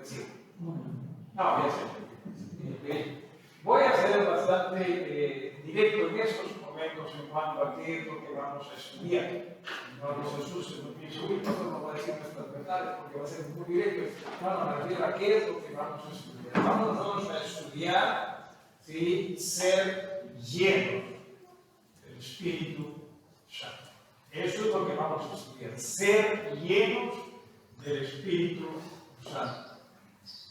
decir. No, ya sé. Voy a ser bastante directo en estos momentos en cuanto a qué es lo que vamos a estudiar. No nos asusten, no pienso, uy, pastor no va a decir nuestras verdades porque va a ser muy directo. No, me refiero a qué es lo que vamos a estudiar. Vamos nosotros a estudiar, ¿sí?, ser llenos del Espíritu Santo. Eso es lo que vamos a estudiar, ser llenos del Espíritu Santo.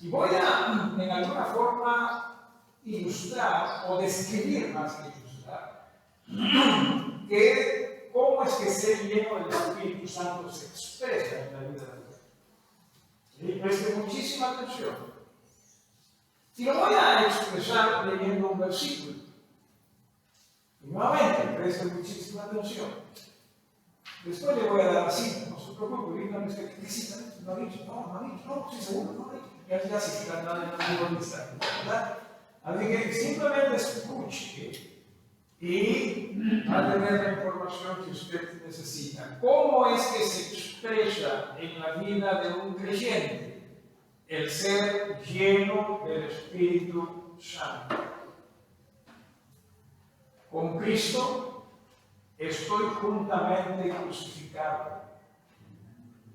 Y voy a, en alguna forma, ilustrar o describir más que ilustrar cómo es que ser lleno del Espíritu Santo se expresa en la vida de la fe. Y preste muchísima atención. Y lo voy a expresar leyendo un versículo. Y nuevamente, preste muchísima atención. Después le voy a dar la cita, no se preocupe, díganme usted qué cita, no ha dicho, no, sí, seguro, no ha dicho. Ya se está dando en el mensaje, ¿verdad? Así que simplemente escuche y va a tener la información que usted necesita. ¿Cómo es que se expresa en la vida de un creyente el ser lleno del Espíritu Santo? Con Cristo estoy juntamente crucificado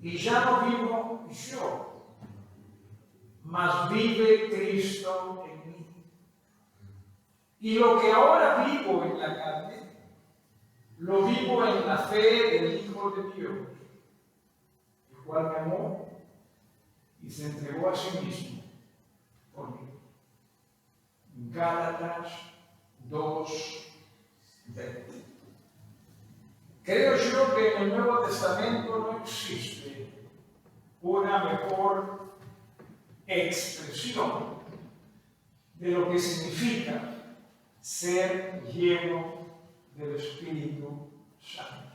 y ya no vivo yo, mas vive Cristo en mí. Y lo que ahora vivo en la carne, lo vivo en la fe del Hijo de Dios, el cual me amó y se entregó a sí mismo por mí. Gálatas 2:20. Creo yo que en el Nuevo Testamento no existe una mejor expresión de lo que significa ser lleno del Espíritu Santo.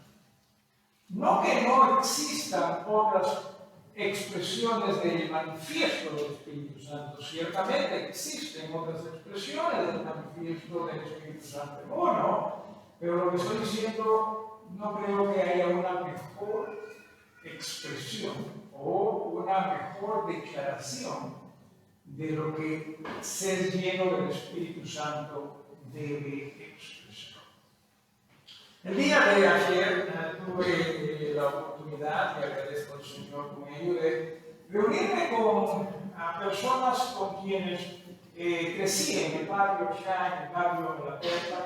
No que no existan otras expresiones del manifiesto del Espíritu Santo, ciertamente existen otras expresiones del manifiesto del Espíritu Santo, pero lo que estoy diciendo, no creo que haya una mejor expresión o una mejor declaración de lo que ser lleno del Espíritu Santo debe expresar. El día de ayer tuve la oportunidad, y agradezco al Señor con ello, de reunirme con personas con quienes crecí en el barrio ya, en el barrio de La Puerta,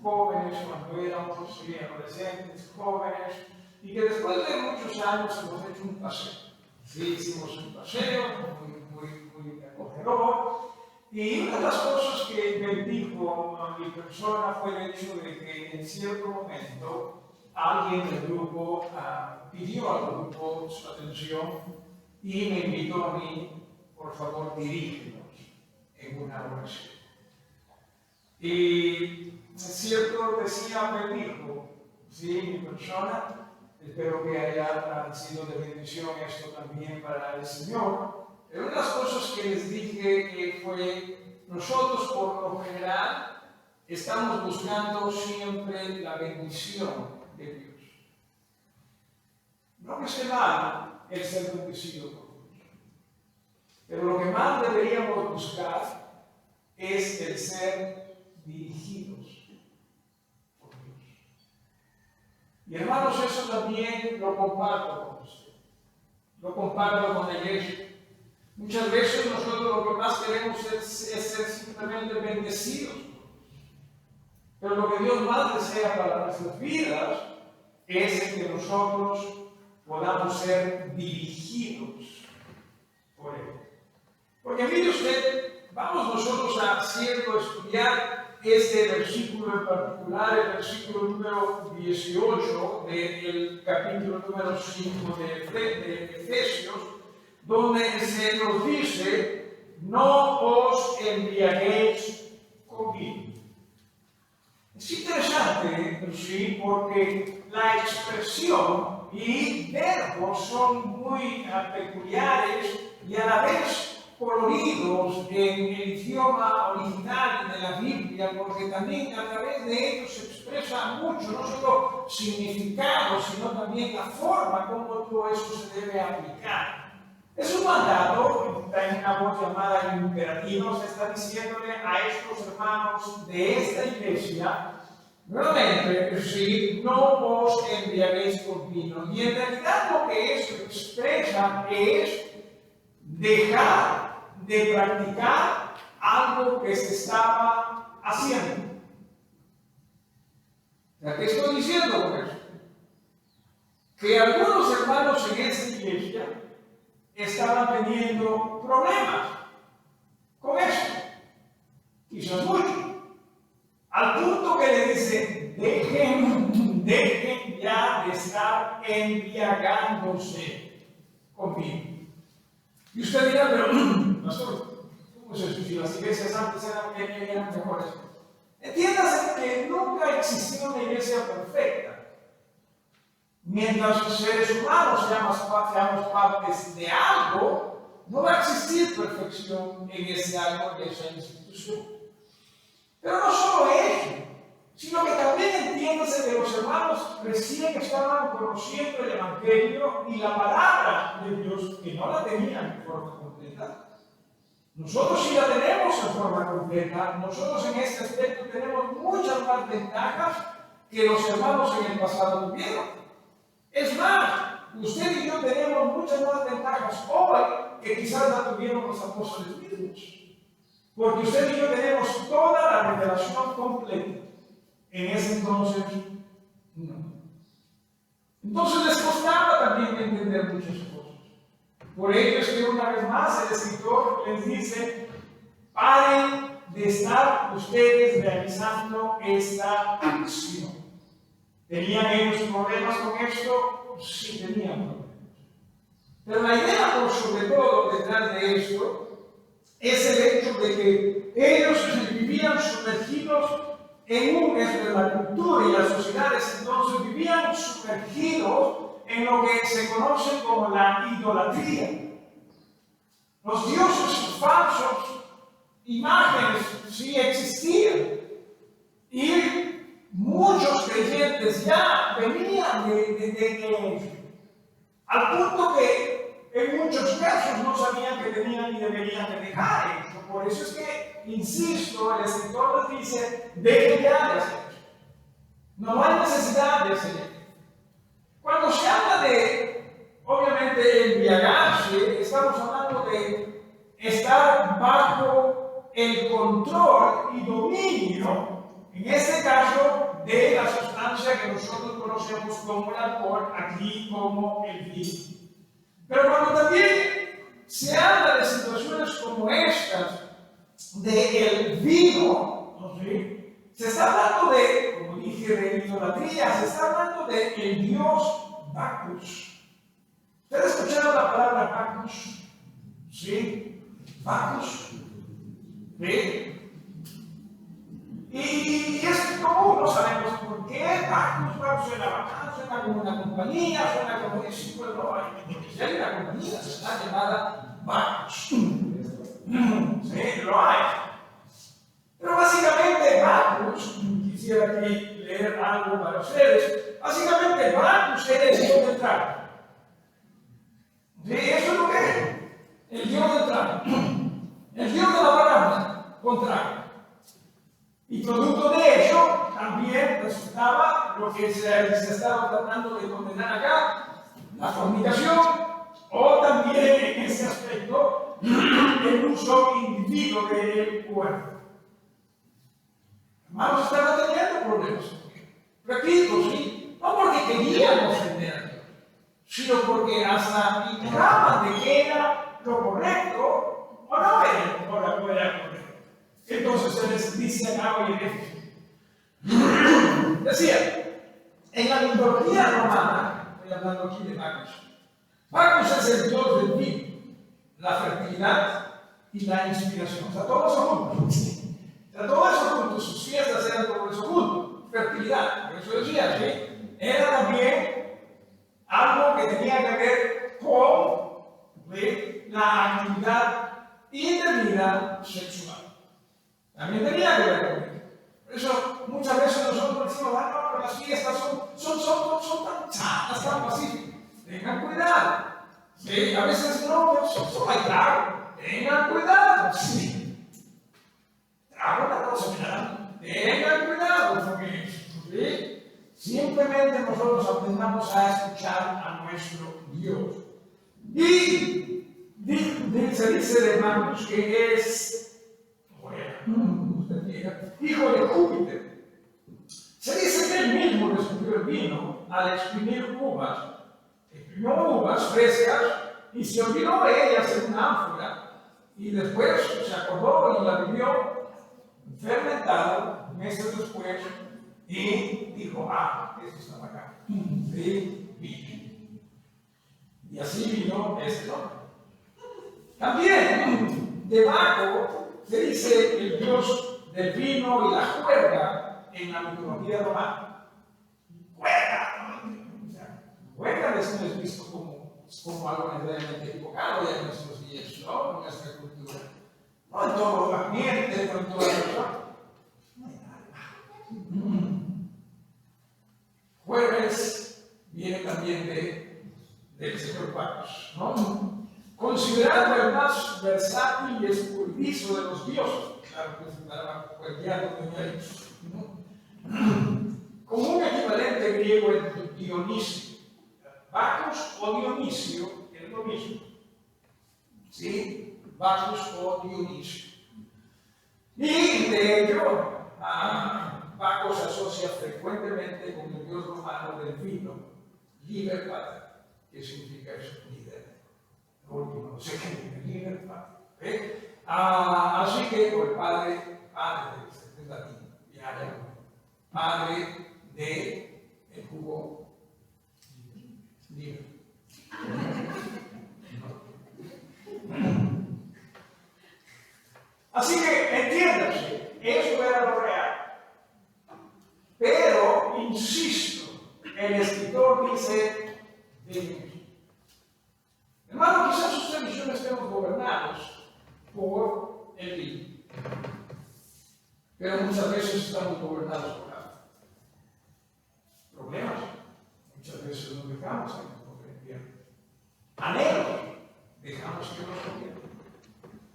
jóvenes cuando éramos adolescentes, jóvenes, y que después de muchos años hemos hecho un paseo. Sí, hicimos un paseo muy acogedor, y una de las cosas que me dijo a mi persona fue el hecho de que en cierto momento alguien del grupo pidió al grupo su atención y me invitó a mí, por favor, dirígenos en una oración. Y es cierto, me dijo, sí, mi persona, espero que haya sido de bendición esto también para el Señor. Pero una de las cosas que les dije fue, nosotros por lo general estamos buscando siempre la bendición de Dios. No que esté mal el ser bendecido por Dios, pero lo que más deberíamos buscar es el ser dirigidos por Dios. Y hermanos, eso también lo comparto con usted, lo comparto con la iglesia. Muchas veces nosotros lo que más queremos es ser simplemente bendecidos. Pero lo que Dios más desea para nuestras vidas es que nosotros podamos ser dirigidos por Él. Porque mire usted, vamos nosotros a estudiar este versículo en particular, el versículo número 18 del capítulo número 5 de Efesios, donde se nos dice, no os embriaguéis con vino. Es interesante, sí, porque la expresión y verbos son muy peculiares y a la vez coloridos en el idioma original de la Biblia, porque también a través de ellos se expresa mucho, no solo significado, sino también la forma como todo eso se debe aplicar. Es un mandato, en una voz llamada imperativa, se está diciéndole a estos hermanos de esta iglesia, nuevamente, si no os embriaguéis con vino. Y en realidad lo que esto expresa es dejar de practicar algo que se estaba haciendo. ¿Qué estoy diciendo con eso? Que algunos hermanos en esta iglesia estaban teniendo problemas con eso, quizás mucho, al punto que le dicen, dejen ya de estar embriagándose con vino. Y usted dirá, pero, pastor, ¿cómo es eso? Si las iglesias antes eran mejores. Entiéndase que nunca existió una iglesia perfecta. Mientras los seres humanos seamos partes de algo, no va a existir perfección en ese algo, en esa institución. Pero no solo eso, sino que también entiéndase que los hermanos recién estaban conociendo el Evangelio y la palabra de Dios, que no la tenían en forma completa. Nosotros sí la tenemos en forma completa. Nosotros en este aspecto tenemos muchas más ventajas que los hermanos en el pasado tuvieron. Es más, usted y yo tenemos muchas más ventajas hoy que quizás la tuvieron los apóstoles mismos. Porque usted y yo tenemos toda la revelación completa. En ese entonces, no. Entonces les costaba también entender muchas cosas. Por ello es que una vez más el escritor les dice, paren de estar ustedes realizando esta acción. ¿Tenían ellos problemas con esto? Sí, tenían problemas. Pero la idea, por sobre todo, detrás de esto, es el hecho de que ellos vivían sumergidos en la cultura y las sociedades, entonces vivían sumergidos en lo que se conoce como la idolatría. Los dioses falsos, imágenes, sí existían. Y muchos creyentes ya venían de eso. Al punto que en muchos casos no sabían que tenían y deberían de dejar eso. Por eso es que, insisto, el escritor les dice, dejen ya de hacer eso. No hay necesidad de hacer eso. Cuando se habla de, obviamente, embriagarse, estamos hablando de estar bajo el control y dominio, en este caso, de la sustancia que nosotros conocemos como el alcohol, aquí como el vino. Pero cuando también se habla de situaciones como estas, del vino, ¿no? ¿Sí? Se está hablando de, como dije, de idolatría, se está hablando de el dios Bacchus. ¿Ustedes escucharon la palabra Bacchus? ¿Sí? Bacchus. ¿Sí? Y es común, no sabemos por qué. Bacchus suena bacán, suena como una compañía, suena como decir, bueno, si hay una compañía, se está llamada Bacchus. Sí, lo hay. Pero básicamente Bacchus, quisiera aquí leer algo para ustedes, básicamente Bacchus era el dios del trago. Sí, eso es lo que es, el dios del trago, el dios de la balanza con trago. Y producto de ello también resultaba lo que se estaba tratando de condenar acá, la fornicación, o también en ese aspecto el uso individuo del cuerpo. Hermanos, estaban teniendo problemas. Repito, ¿sí? No porque querían ofender a Dios, sino porque hasta ignoraban de que era lo correcto o no era lo correcto. Entonces se les dice acá hoy en Éfeso. Decía, en la mitología romana, estoy hablando aquí de Bacchus. Bacchus es el dios del vino, la fertilidad y la inspiración. O sea, todo eso junto. O sea, todo eso junto. Sus fiestas eran todo eso junto. Fertilidad, por eso decía, ¿sí? Era también algo que tenía que ver con la actividad indebida sexual. También tenía que ver con eso. Por eso muchas veces nosotros decimos, no, pero las fiestas son tan chatas, tan pacíficas. Tengan cuidado. Sí, a veces no, pero solo hay trago. Tengan simplemente nosotros aprendamos a escuchar a nuestro Dios. Y se dice de Marcos que es, hijo de Júpiter. Se dice que él mismo descubrió el vino al exprimir uvas. Exprimió uvas frescas y se olvidó de ellas en una ánfora. Y después se acordó y la bebió fermentada meses después. Y dijo, esto está acá. De vino. Y así vino este nombre. También, de Baco se dice el dios del vino y la juerga en la mitología romana. Juerga. O sea, juerga no es visto como algo necesariamente equivocado ya en nuestros días, ¿no? En nuestra cultura. No en todo el ambiente, no en toda la persona. Jueves viene también del señor Bacchus, ¿no? Considerado el más versátil y escurridizo de los dioses, claro que para cualquier como un equivalente griego entre Dionisio. Bacchus o Dionisio es lo mismo. ¿Sí? Bacchus o Dionisio. Y de ello, Baco se asocia frecuentemente con el dios romano del vino, Liber Pater, que significa eso, líder. Lo último, no sé qué, Liber Pater. Así que, el padre es latín, padre de el jugo libre. Así que, entiéndase, eso era lo real. Pero, insisto, el escritor dice de mí. Hermano, quizás usted y yo no estemos gobernados por el vino, pero muchas veces estamos gobernados por algo. Problemas, muchas veces nos dejamos que nos gobiernen. Anhelos, dejamos que nos gobiernen.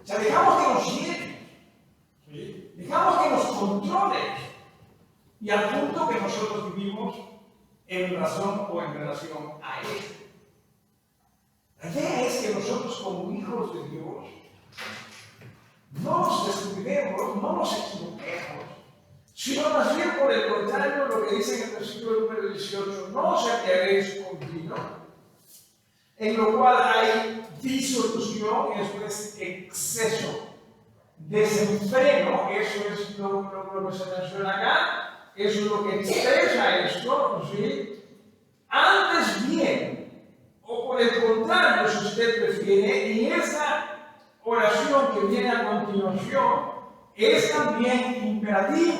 O sea, dejamos que nos llenen, ¿sí? Dejamos que nos controlen. Y al punto que nosotros vivimos en razón o en relación a Él. La idea es que nosotros como hijos de Dios no nos descuidemos, no nos equivoquemos, sino más bien por el contrario lo que dice en el versículo número 18, no os embriaguéis con vino, en lo cual hay disolución, eso es exceso, desenfreno, eso es lo que se menciona acá. Eso es lo que expresa esto, ¿sí? Antes bien, o por el contrario, si usted prefiere, en esta oración que viene a continuación, es también imperativo.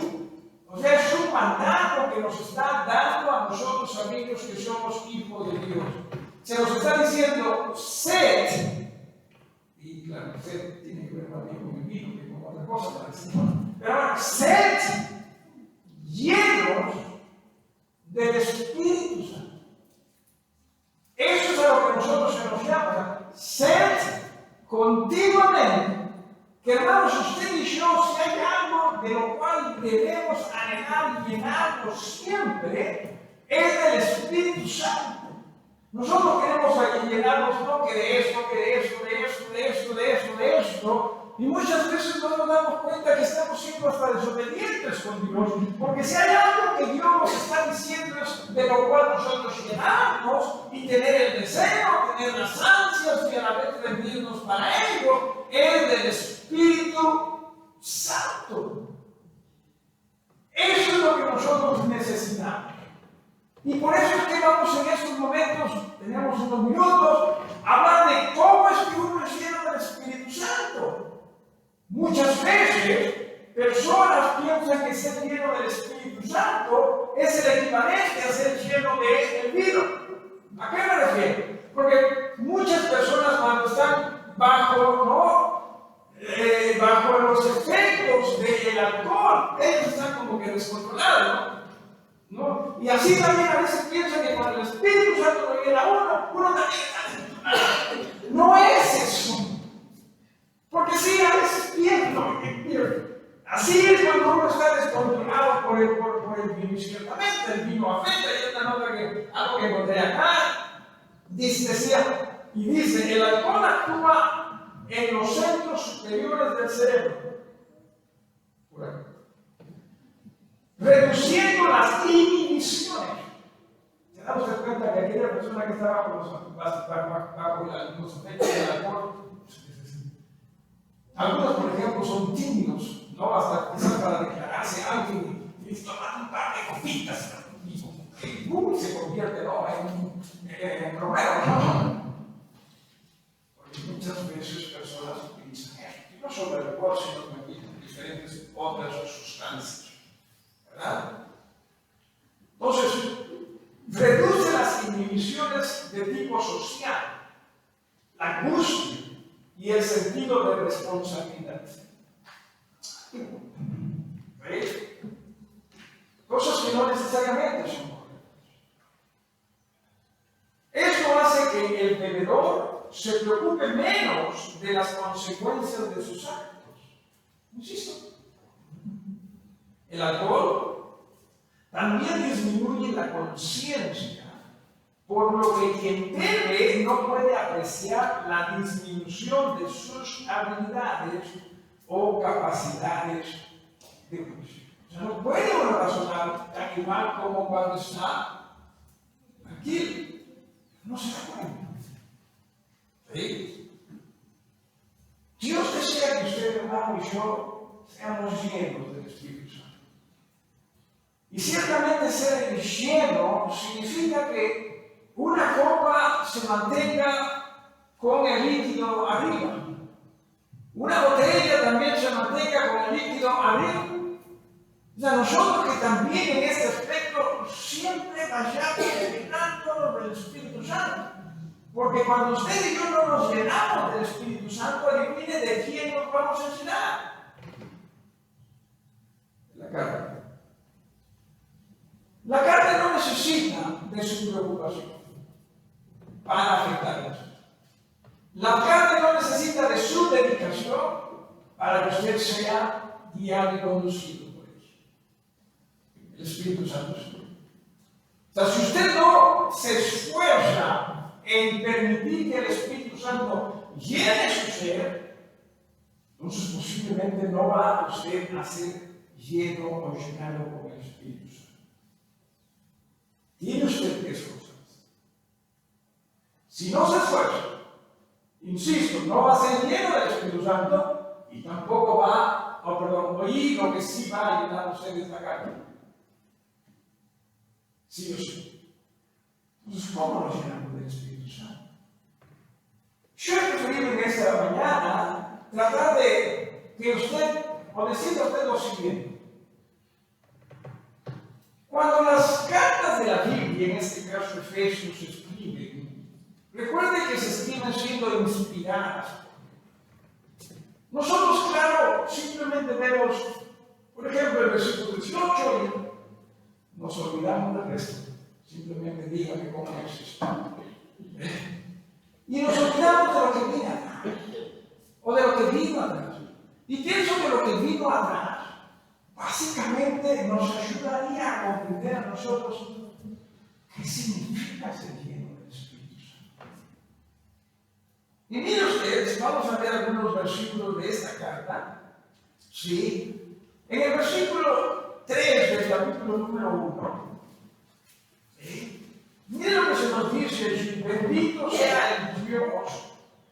O sea, es un mandato que nos está dando a nosotros, amigos, que somos hijos de Dios. Se nos está diciendo, sed, y claro, sed tiene que ver más bien con el vino que con otra cosa, pero ahora, sed, llenos del Espíritu Santo. Eso es a lo que nosotros se nos llama. Sed continuamente. Que hermanos, usted y yo, si hay algo de lo cual debemos anhelar y llenarnos siempre, es del Espíritu Santo. Nosotros queremos llenarnos no que de esto, que de esto, de esto, de esto, de esto, de esto. Y muchas veces no nos damos cuenta que estamos siendo hasta desobedientes con Dios, porque si hay algo que Dios nos está diciendo es de lo cual nosotros llenarnos y tener el deseo, tener las ansias y a la vez rendirnos para ello, es del Espíritu Santo. Eso es lo que nosotros necesitamos. Y por eso es que vamos en estos momentos, tenemos unos minutos, a hablar de cómo es que uno es lleno del Espíritu Santo. Muchas veces, personas piensan que ser lleno del Espíritu Santo es el equivalente a ser lleno del vino. ¿A qué me refiero? Porque muchas personas cuando están bajo los efectos del alcohol, ellos están como que descontrolados, ¿no? Y así también a veces piensan que cuando el Espíritu Santo lo llena a uno también está descontrolado. No es eso. Porque sí, a veces pienso, así es cuando uno está descontrolado por el vino, y ciertamente el vino afecta, y dice, el alcohol actúa en los centros superiores del cerebro, por ahí, reduciendo las inhibiciones. ¿Se da usted cuenta que aquella persona que está bajo los efectos del alcohol, algunos, por ejemplo, son tímidos, no hasta quizás para declararse algo y tomar un par de copitas y se convierte en romero, ¿no? Porque muchas veces personas utilizan esto, y no solo el alcohol, sino también diferentes otras sustancias, ¿verdad? Entonces, reduce las inhibiciones de tipo social, la angustia y el sentido de responsabilidad. ¿Veis? Cosas que no necesariamente son correctas. Esto hace que el bebedor se preocupe menos de las consecuencias de sus actos. Insisto, el alcohol también disminuye la conciencia, por lo que quien bebe no puede apreciar la disminución de sus habilidades o capacidades de juicio. O sea, no puede uno razonar tan igual como cuando está tranquilo. No se da cuenta. ¿Sí? Dios desea que usted, hermano, y yo seamos llenos del Espíritu Santo. Y ciertamente ser lleno significa que una copa se mantenga con el líquido arriba. Una botella también se mantenga con el líquido arriba. O sea, nosotros que también en este aspecto siempre vayamos llenándonos del Espíritu Santo. Porque cuando usted y yo no nos llenamos del Espíritu Santo, adivine de quién nos vamos a llenar. De la carne. La carne no necesita de su preocupación para afectarnos. La carne no necesita de su dedicación para que usted sea guiado y conducido por eso. El Espíritu Santo es. O sea, si usted no se esfuerza en permitir que el Espíritu Santo llene su ser, entonces posiblemente no va usted a ser lleno o llenado con el Espíritu Santo. Tiene usted que esforzarse. Si no se esfuerza, insisto, no va a ser lleno del Espíritu Santo y tampoco va, oír lo que sí va a llenar usted esta carne. Sí o sí. Entonces, ¿cómo nos llenamos del Espíritu Santo? Yo he preferido en esta mañana tratar de que usted, o decirle a usted lo siguiente. Cuando las cartas de la Biblia, en este caso Efesios, se escriben, recuerde que se escriben siendo inspiradas. Nosotros, claro, simplemente vemos, por ejemplo, el versículo 18 y nos olvidamos del resto. Simplemente diga que cómo existe. Y nos olvidamos de lo que viene atrás, o de lo que vino atrás. Y pienso que lo que vino atrás, básicamente nos ayudaría a comprender a nosotros qué significa ser lleno del Espíritu Santo. Y mire ustedes, vamos a ver algunos versículos de esta carta. ¿Sí? En el versículo 3 del capítulo número 1. ¿Sí? Mire lo que se nos dice allí: bendito sea el Dios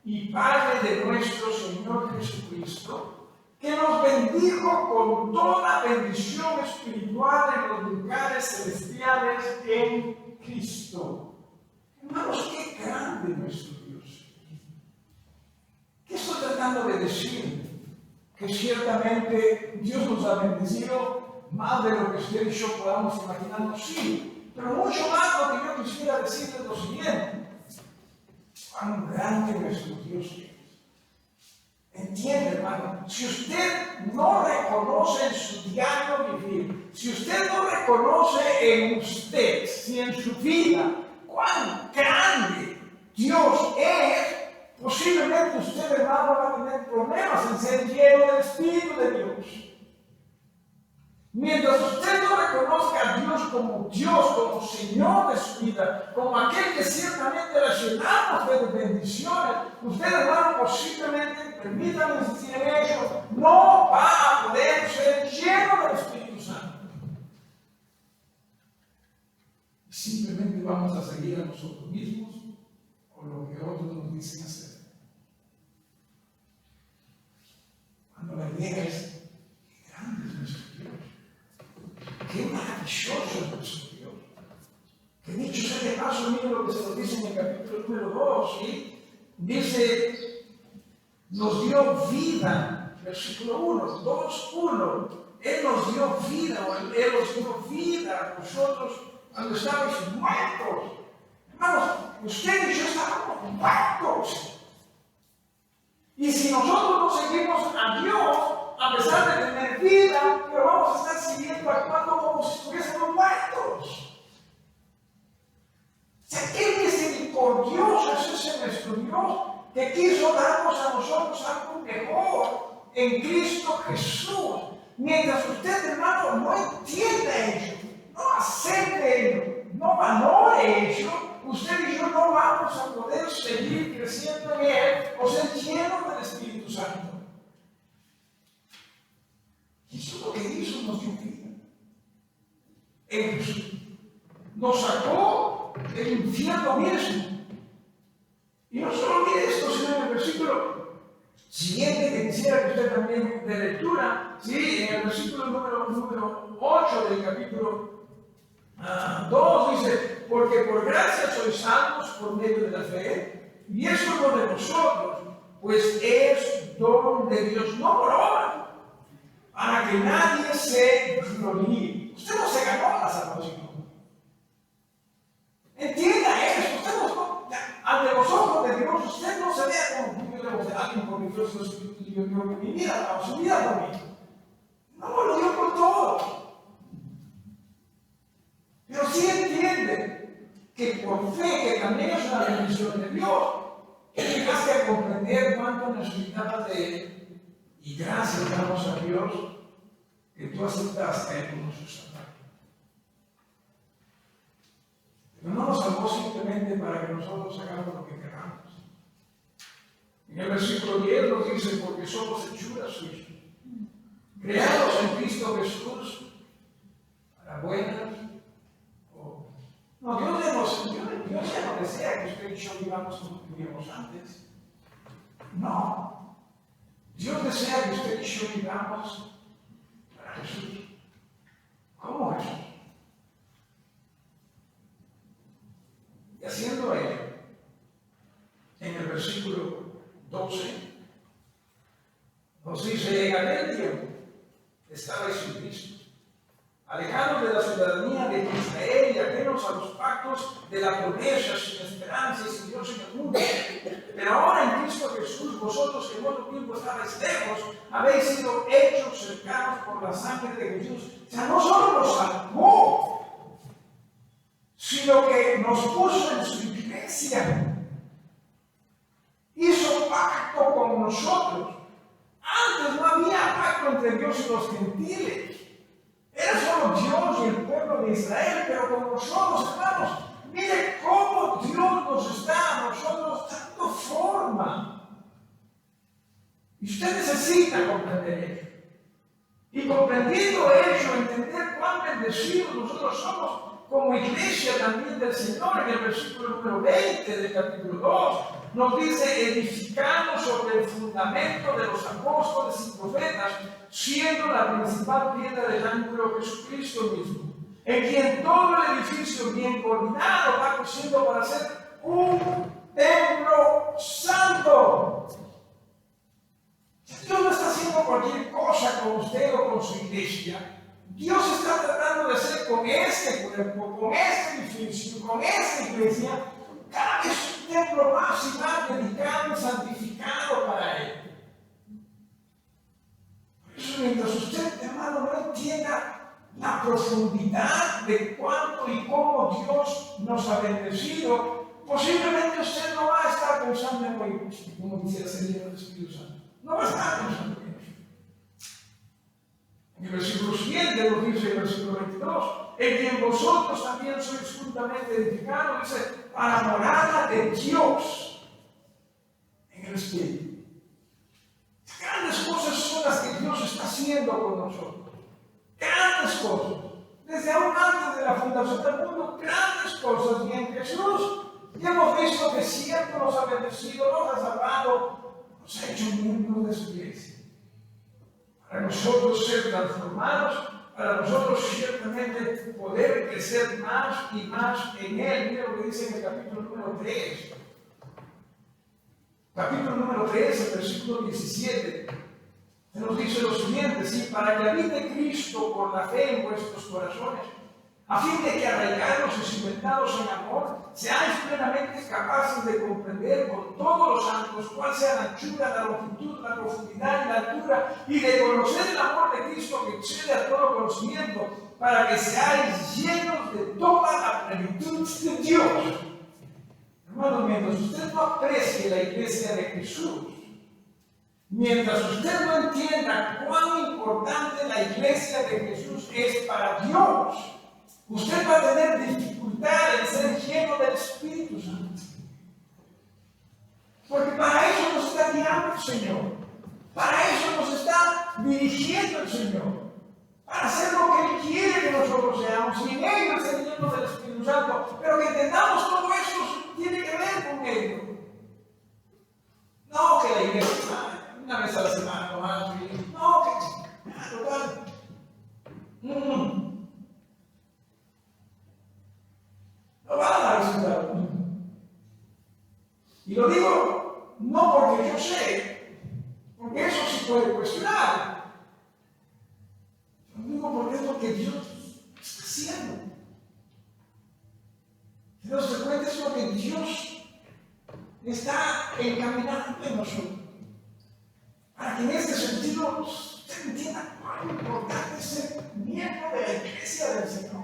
y Padre de nuestro Señor Jesucristo, que nos bendijo con toda bendición espiritual en los lugares celestiales en Cristo. Hermanos, qué grande nuestro Dios. ¿Qué estoy tratando de decir? Que ciertamente Dios nos ha bendecido más de lo que usted y yo podamos imaginarnos, sí, pero mucho más lo que yo quisiera decirles es lo siguiente: cuán grande nuestro Dios es. Entiende, hermano, si usted no reconoce en su diario vivir, si usted no reconoce en usted, si en su vida, cuán grande Dios es, posiblemente usted, hermano, va a tener problemas en ser lleno del Espíritu de Dios. Mientras usted no reconozca a Dios como Dios, como Señor de su vida, como aquel que ciertamente la llenamos de bendiciones, usted, hermano, posiblemente, permítame insistir en ello, no va a poder ser lleno del Espíritu Santo. Simplemente vamos a seguir a nosotros mismos o lo que otros nos dicen hacer. Cuando la idea es, qué grande es nuestro Dios, qué maravilloso es nuestro Dios. Que dicho sea de paso, mire lo que se nos dice en el capítulo número 2, ¿sí? Dice, nos dio vida, versículo 1, 2, 1. Él nos dio vida, o Él nos dio vida a nosotros cuando estábamos muertos. Hermanos, usted y yo estábamos muertos. Y si nosotros no seguimos a Dios, a pesar de tener vida, pero vamos a estar siguiendo actuando como si estuviésemos muertos. O sea, qué misericordioso es ese nuestro Dios que quiso darnos a nosotros algo mejor en Cristo Jesús. Mientras usted, hermano, no entienda ello, no acepte ello, no valore ello, usted y yo no vamos a poder seguir creciendo en Él o ser llenos del Espíritu Santo. Y eso es lo que hizo, nos dio vida. En Jesús. Nos sacó del infierno mismo. Y no solo mire esto, sino en el versículo siguiente que quisiera que usted también de lectura, ¿sí? En el versículo número 8 del capítulo 2 dice, porque por gracia sois salvos por medio de la fe, y eso no de nosotros, pues es don de Dios, no por obra, para que nadie se gloríe. Usted no se ganó la salvación. Entienda eso, usted no, ante los ojos de Dios, usted no se vea como alguien porque Dios dio mi vida, su vida por mí. No, lo dio por todo. Pero sí entiende que por fe, que también es una bendición de Dios, que llegaste a comprender cuánto necesitabas de Él. Y gracias damos a Dios que tú aceptaste a Él como su Salvador. Pero no nos salvó simplemente para que nosotros hagamos lo que queramos. En el versículo 10 nos dice, porque somos hechura suya, creados en Cristo Jesús para buenas. No, Dios ya no desea que usted y yo vivamos como vivíamos antes. No. Dios desea que usted y yo vivamos para Jesús. ¿Cómo Jesús? Y haciendo ello, en el versículo 12, nos dice, en aquel tiempo estabais sin Cristo, alejados de la ciudadanía de Israel y ajenos a los pactos de la promesa, sin esperanza y sin Dios en el mundo. Pero ahora en Cristo Jesús, vosotros que en otro tiempo estabais lejos, habéis sido hechos cercanos por la sangre de Jesús. O sea, no solo nos salvó, sino que nos puso en su iglesia. Hizo pacto con nosotros. Antes no había pacto entre Dios y los gentiles. Era solo Dios y el pueblo de Israel, pero con nosotros, hermanos, mire cómo Dios nos está a nosotros dando forma. Y usted necesita comprender ello. Y comprendiendo ello, entender cuán bendecidos nosotros somos como iglesia también del Señor. En el versículo número 20 del capítulo 2 nos dice, edificando sobre el fundamento de los apóstoles y profetas, siendo la principal piedra del ángulo Jesucristo mismo, en quien todo el edificio bien coordinado va creciendo para ser un templo santo. Dios no está haciendo cualquier cosa con usted o con su iglesia. Dios está tratando de hacer con este cuerpo, con este edificio, con esta iglesia, cada vez un templo más y más dedicado y santificado para Él. Por eso, mientras usted, hermano, no entienda la profundidad de cuánto y cómo Dios nos ha bendecido, posiblemente usted no va a estar pensando en hoy, como quisiera ser lleno del Espíritu Santo. No va a estar pensando en eso. En el versículo siguiente nos dice, en el versículo 22, en quien vosotros también sois juntamente edificados, dice, para morada de Dios en el Espíritu. Grandes cosas son las que Dios está haciendo con nosotros. Grandes cosas. Desde aún antes de la fundación del mundo, grandes cosas. Y en Jesús ya hemos visto que siempre nos ha bendecido, nos ha salvado, nos ha hecho miembros de su iglesia. Para nosotros ser transformados, para nosotros ciertamente poder crecer más y más en Él. Mira lo que dice en el capítulo número 3. Capítulo número 3, el versículo 17. Se nos dice lo siguiente, ¿sí? Para que habite Cristo por la fe en vuestros corazones, a fin de que arraigados y cimentados en amor, seáis plenamente capaces de comprender con todos los santos cuál sea la anchura, la longitud, la profundidad y la altura, y de conocer el amor de Cristo que excede a todo conocimiento, para que seáis llenos de toda la plenitud de Dios. Hermanos, mientras usted no aprecie la iglesia de Jesús, mientras usted no entienda cuán importante la iglesia de Jesús es para Dios, usted va a tener dificultad en ser lleno del Espíritu Santo. Porque para eso nos está guiando el Señor. Para eso nos está dirigiendo el Señor. Para hacer lo que Él quiere que nosotros seamos. Y en ello ser llenos del Espíritu Santo. Pero que entendamos todo eso tiene que ver con ello. No que la iglesia una vez a la semana nomás. No que total. No va a dar resultado. Y lo digo no porque yo sé, porque eso sí puede cuestionar. Lo digo porque es lo que Dios está haciendo. Dios se cuenta, es lo que Dios está encaminando en nosotros. Para que en este sentido usted entienda cuán importante es ser miembro de la iglesia del Señor.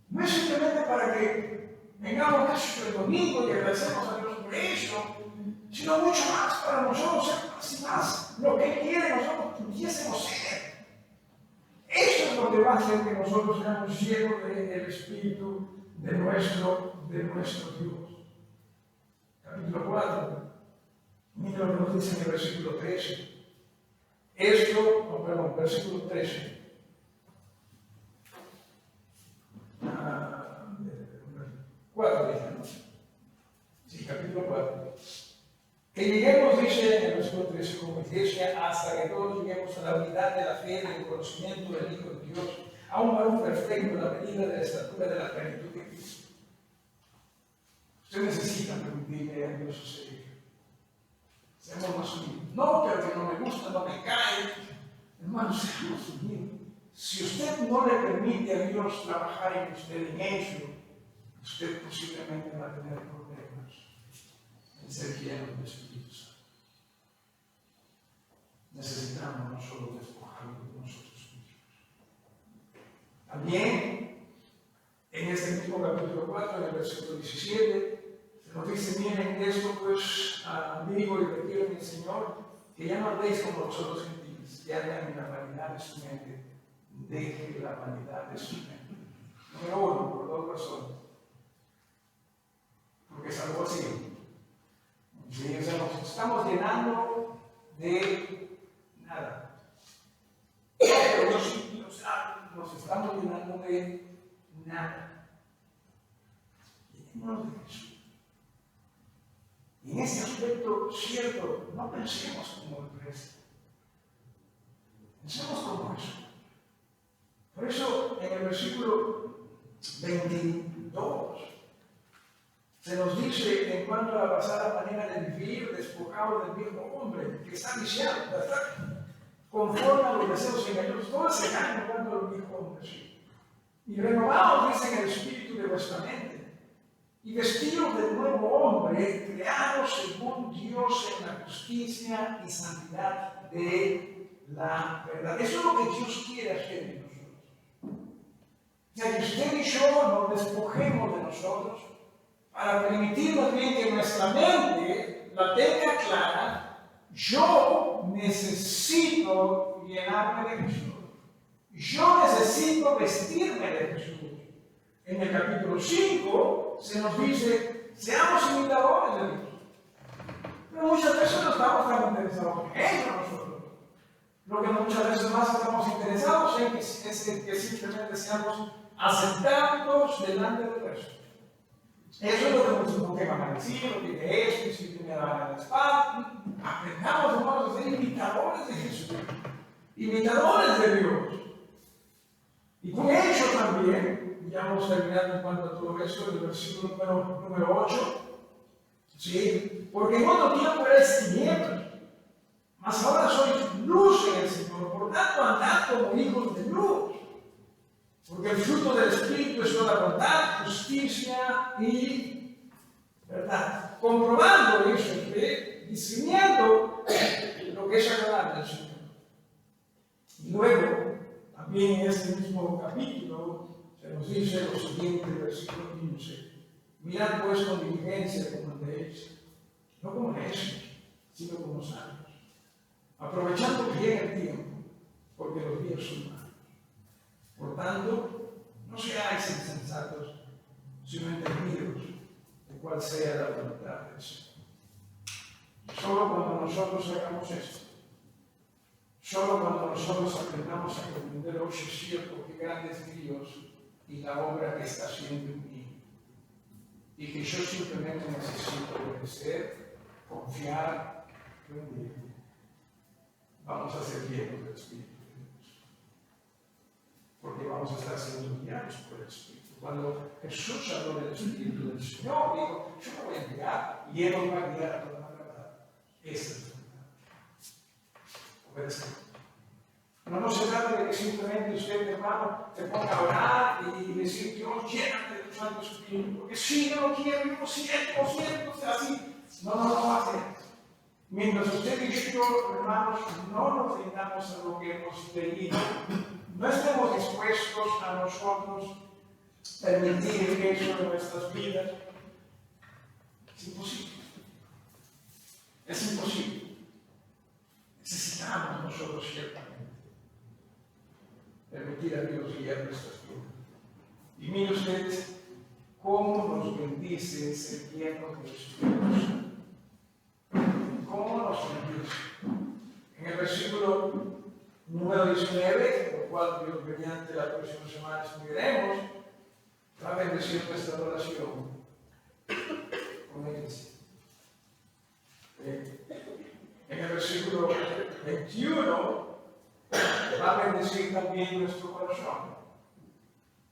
No es simplemente para que vengamos casi el domingo y agradecemos a Dios por eso, sino mucho más para nosotros ser más y más lo que Él quiere que nosotros pudiésemos ser. Eso es lo que va a hacer que nosotros seamos llenos del Espíritu de nuestro Dios. Capítulo 4. Mira lo que nos dice en el versículo 13. Versículo 13. 4 dice, ¿no? Sí, capítulo 4. Que lleguemos, dice en el versículo 13, como iglesia, hasta que todos lleguemos a la unidad de la fe y del conocimiento del Hijo de Dios, a un varón perfecto en la medida de la estatura de la plenitud de Cristo. Usted necesita permitirle a Dios hacer ello. Seamos más unidos. No, pero que no me gusta, no me cae. Hermanos, seamos unidos. Si usted no le permite a Dios trabajar en usted en eso, usted posiblemente va a tener problemas en ser lleno del Espíritu Santo. Necesitamos no solo despojarlo de nosotros mismos. También, en este mismo capítulo 4, en el versículo 17, se nos dice, miren esto pues, digo y requiero en el Señor, que ya no andéis como los otros gentiles, que andan en la vanidad de su mente. Deje la vanidad de su mente. Número 1, por 2 razones. Porque es algo así. Sí, o sea, nos estamos llenando de nada. Pero nos estamos llenando de nada. Llenémonos de Jesús. Y en este aspecto, cierto, no pensemos como el resto. Pensemos como eso. Por eso, en el versículo 22, se nos dice en cuanto a la pasada manera de vivir, despojado del viejo hombre, que está viciado, ¿verdad? Conforme a los deseos engañosos, todo ese engaño en cuanto al viejo hombre, sí. Y renovados, dice, en el espíritu de vuestra mente, y vestidos del nuevo hombre, creados según Dios en la justicia y santidad de la verdad. Eso es lo que Dios quiere hacer en nosotros. O sea, que usted y yo nos despojemos de nosotros para permitirnos bien que nuestra mente la tenga clara. Yo necesito llenarme de Jesús. Yo necesito vestirme de Jesús. En el capítulo 5 se nos dice, seamos imitadores de Dios. Pero muchas veces no estamos tan interesados en ello nosotros. Lo que muchas veces más estamos interesados en es que simplemente seamos aceptados delante del resto. Eso es lo que muchos no te van a decir, lo que esto, y si me dan a la espalda. Aprendamos, hermanos, a ser imitadores de Jesús, imitadores de Dios. Y con ello también, ya vamos terminando en cuanto a todo esto, el versículo número 8, ¿sí? Porque en otro tiempo erais tinieblas, mas ahora sois luz en el Señor, por tanto andad como hijos de luz. Porque el fruto del Espíritu es toda bondad, justicia y verdad. Comprobando eso, discerniendo lo que es agradable al Señor. Y luego, también en este mismo capítulo, se nos dice lo siguiente, versículo 15. Mirad pues con diligencia como andéis, no como necios, sino como sabios, aprovechando bien el tiempo, porque los días son malos. Por tanto, no seáis insensatos, sino entendidos de cuál sea la voluntad del Señor. Solo cuando nosotros hagamos esto, solo cuando nosotros aprendamos a comprender, hoy es cierto que grande es Dios y la obra que está haciendo en mí, y que yo simplemente necesito obedecer, confiar, rendirme, vamos a ser llenos del Espíritu. Porque vamos a estar siendo guiados por el Espíritu. Cuando Jesús habló del Espíritu del Señor, dijo, yo me voy a guiar y Él nos va a guiar a toda la verdad. Esa es la verdad. Obedecer. No se trata de que simplemente usted, hermano, se ponga a orar y decir, Dios, llénate de tu Santo Espíritu, porque si no lo quiero, yo lo siento, así. No va a hacer. Mientras usted y yo, hermanos, no nos rindamos a lo que hemos leído, no estemos dispuestos a nosotros permitir eso en nuestras vidas, es imposible. Es imposible. Necesitamos nosotros ciertamente permitir a Dios guiar nuestras vidas. Y mire usted cómo nos bendice ese lleno del Espíritu Santo. ¿Cómo nos bendice? En el versículo número 19, lo cual Dios mediante la próxima semana estudiaremos, va a bendecir nuestra relación con la iglesia. En el versículo 21 va a bendecir también nuestro corazón.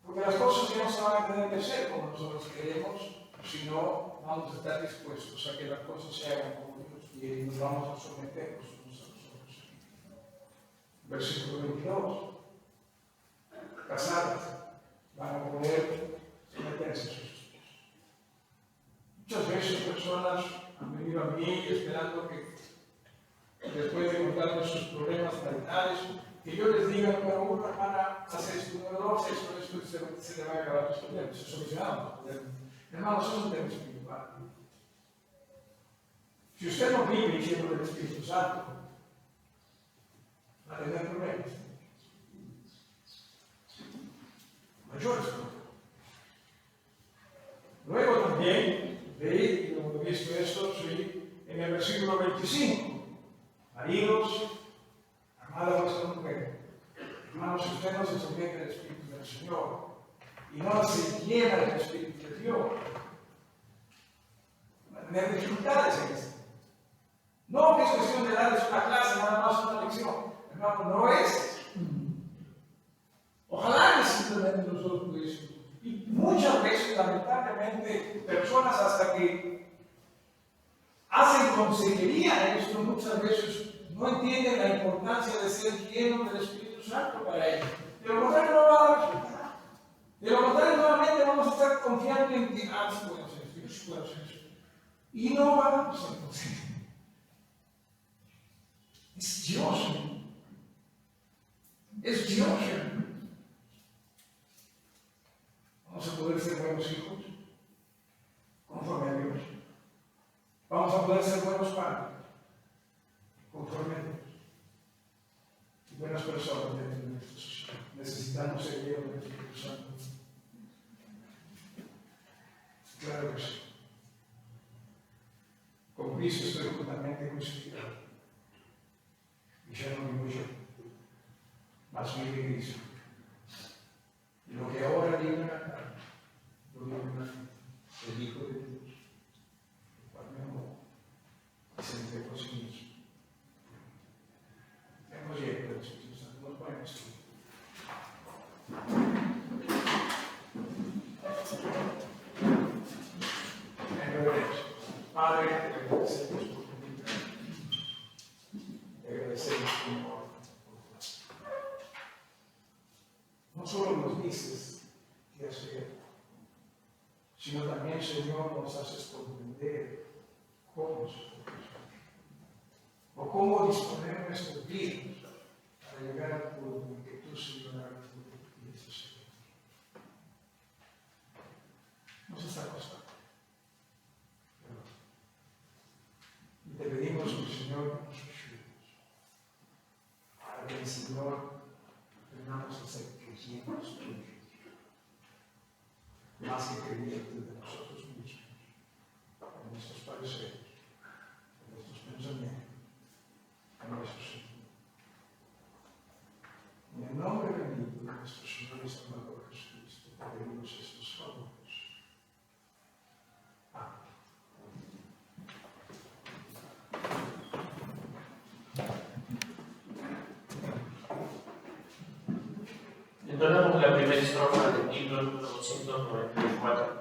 Porque las cosas ya no se van a tener que hacer como nosotros queremos, sino vamos a estar dispuestos a que las cosas se hagan como Dios quiere y nos vamos a someter unos a los otros. Versículo 22. Casados van a poder someterse a sus esposos. Muchas veces personas han venido a mí esperando que después de contarme sus problemas maritales, que yo les diga, pero una hermana hace esto, número 2, esto se le va a acabar los problemas, se solucionaron los problemas. Hermanos, eso es un tema espiritual. Si usted no vive lleno del Espíritu Santo, va a tener problemas. Mayores problemas. Luego también, y como he visto esto, sí, en el versículo 25, maridos, amad a vuestra mujer. Hermanos, si usted no se somete al Espíritu del Señor y no se llena del Espíritu de Dios, va a tener dificultades en esto. No que es cuestión de darles una clase, nada más una lección. Hermano, no es. Ojalá que simplemente nosotros pudiésemos. Y muchas veces, lamentablemente, personas hasta que hacen consejería en esto, muchas veces no entienden la importancia de ser llenos del Espíritu Santo para ellos. De lo contrario, no va a dar resultado. De lo contrario, nuevamente vamos a estar confiando en que, sí puedo hacer esto, yo sí puedo hacer esto. Y no vamos a conseguir. Es Dios. Es Dios. Vamos a poder ser buenos hijos conforme a Dios. Vamos a poder ser buenos padres conforme a Dios. buenas personas dentro de nuestra sociedad. Necesitamos ser llenos del Espíritu Santo. Claro que sí. Con Cristo estoy juntamente crucificado. Y ya no vivo yo, mas vive Cristo. Y lo que ahora vive en la carne, lo vive el Hijo de Dios, el cual me amó y se entregó por sí mismo. Hemos llegado al Espíritu Santo. Nos ponemos aquí. Padre, te agradecemos por tu vida. Te agradecemos tu amor. No solo nos dices qué hacer, sino también, Señor, nos haces comprender cómo somos o cómo disponer nuestros días para llegar al punto en que tú, Señor, hagas lo que tú quieres hacer. Nos está costando. Y te pedimos, Señor, que nos ayudes para que el Señor tengamos que ser creyentes tuyos, más que creyentes de nosotros mismos, de nuestros pareceres, de nuestros pensamientos, de nuestros sentidos. En el nombre bendito de nuestro Señor y Salvador Jesucristo, te pedimos estos favores. Entonamos la primera estrofa del himno número 294.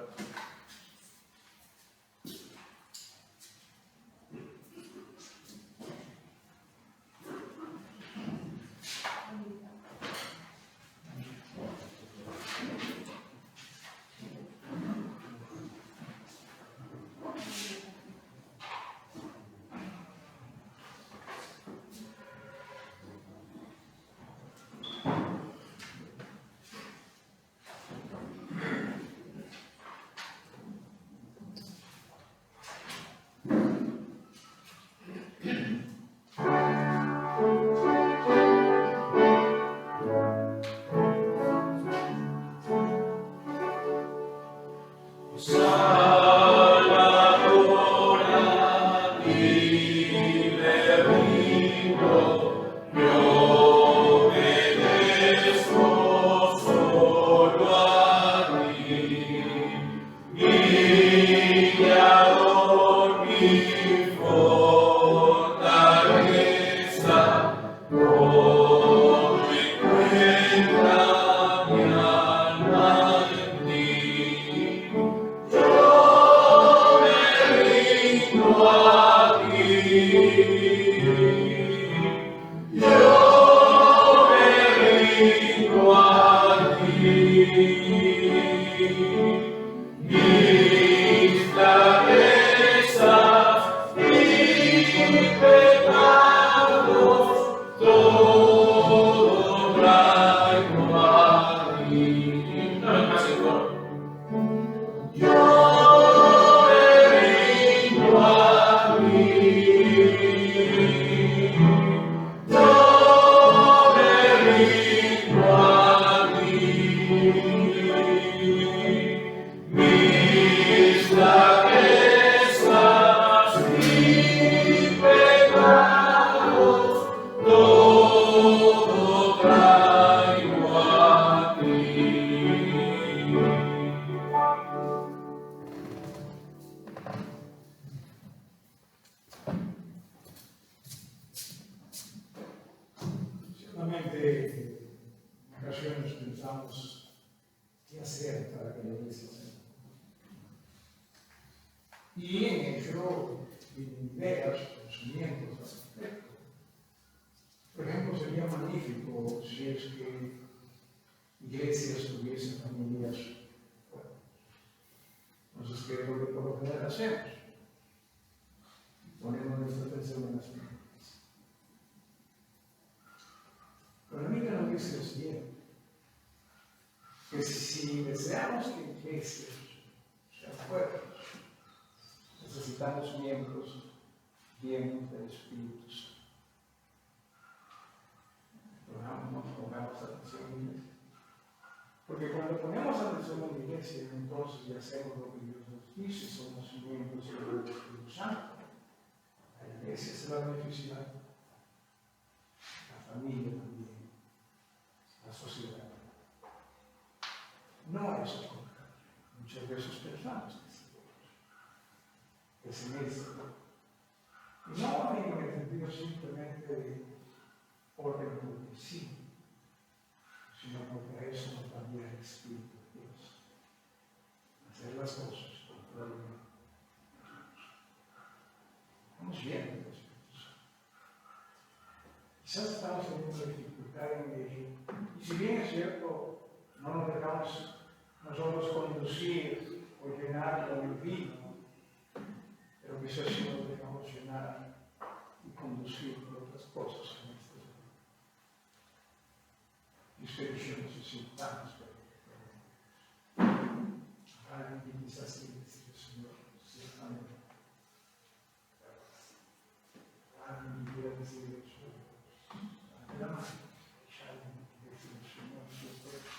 Y en ello, ideas, conocimientos al respecto. Por ejemplo, sería magnífico si es que iglesias tuviesen familias fuertes. Entonces, ¿qué es lo que por lo general hacemos? Ponemos nuestra atención en las familias. Pero a mí me lo dice es bien, que si deseamos que iglesias sean fuertes, necesitamos miembros llenos del Espíritu Santo. obediencia, entonces ya hacemos lo que Dios nos dice, somos miembros del Espíritu Santo. La iglesia es la beneficiada, la familia también, la sociedad. No es el contrario. Muchas veces pensamos que se mezcla. Y no en el sentido simplemente de orden porque sí, sino porque a eso nos cambia el Espíritu de Dios. Hacer las cosas por la vida. Estamos viendo el Espíritu Santo. Quizás estamos teniendo dificultad en ello. Y si bien es cierto, no nos dejamos nosotros conducir o llenar con el vino, pero quizás sí nos dejamos llenar y conducir por otras cosas en este mundo. Y ustedes y yo necesitamos alguien que quizás sí decir, Señor, ciertamente. Alguien que quiera decir, la mano, alguien que decir, Señor,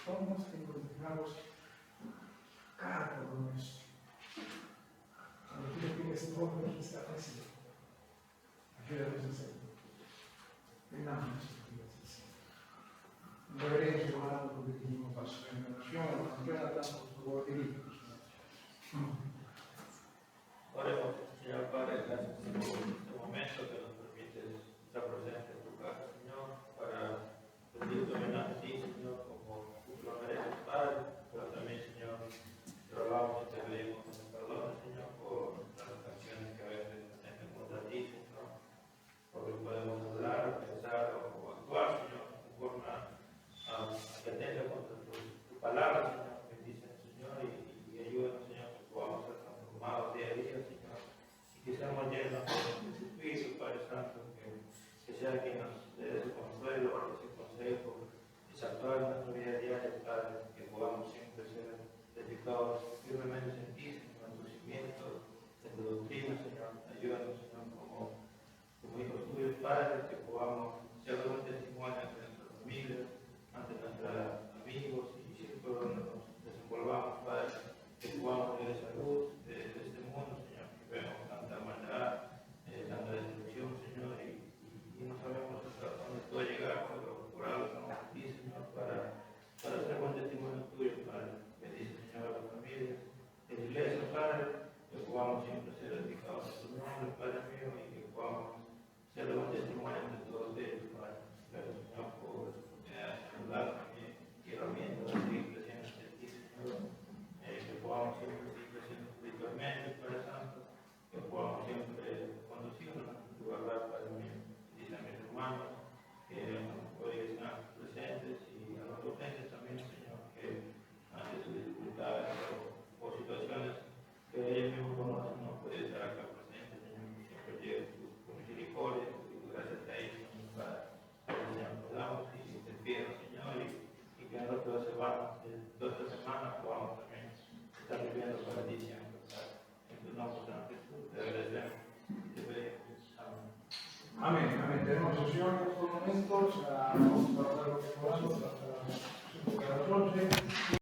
todos encontramos cada uno nuestro. Cuando tú le pides todo lo que está haciendo, ayúdanos a hacerlo. Venamos nuestras vidas así. No veremos, hermano, lo que dijimos para su oración, Jonathan, por favor, dirígenos. Oremos, Señor Padre, gracias por este momento que nos permite estar presente en tu casa, Señor, para pedir tu homenaje a ti, Señor, como tú lo mereces, Padre, pero también, Señor, te rogamos y te pedimos que nos perdones, Señor, por las acciones que a veces hacemos contra ti, Señor, porque podemos hablar, pensar o actuar, Señor, conforme a que tenga contra tu palabra, Señor, bendice, Señor, y ayúdanos, Señor, que podamos ser transformados día a día, Señor, y que seamos llenos de tu Espíritu, Padre Santo, que sea quien nos dé ese consuelo, ese consejo, ese actuar en nuestra vida diaria, Padre, que podamos siempre ser dedicados firmemente en ti, Señor, en tu cimiento, en tu doctrina, Señor, ayúdanos, Señor, como hijos tuyos, Padre, que podamos ser un testimonio ante nuestras familias, ante nuestros amigos y círculos donde nos desenvolvamos, Padre, que podamos ver esa luz de este mundo, Señor, que vemos tanta maldad, tanta destrucción, Señor, y no sabemos hasta dónde puede llegar, pero por algo estamos aquí, Señor, para ser buen testimonio tuyo, Padre. Bendice, Señor, a la familia, a la iglesia, Padre, que podamos siempre ser dedicados a tu nombre, Padre mío, y que podamos ser buen testimonio de todos ellos, Padre. Gracias, Señor, por esta oportunidad de saludar también y herramientas de seguir creciendo en ti, Señor. Que podamos siempre seguir creciendo espiritualmente, Padre Santo, que podamos siempre conducirnos en tu verdad, Padre mío. Dice a mis hermanos que hoy están presentes y a los docentes también, Señor, que ante sus dificultades o situaciones que ellos mismos conocen, no pueden estar acá presentes, Señor, siempre llegue tu misericordia y gracias a ellos, Señor, Padre. Señor, nos damos y te pido, Señor, y que en la otra semana, podamos también estar viviendo para ti siempre, Padre. En tu nombre, San Jesús, te agradecemos y te pedimos. Amén. Amén, amén. Tenemos sesión en estos momentos, vamos a tratar lo que podamos hasta las 11.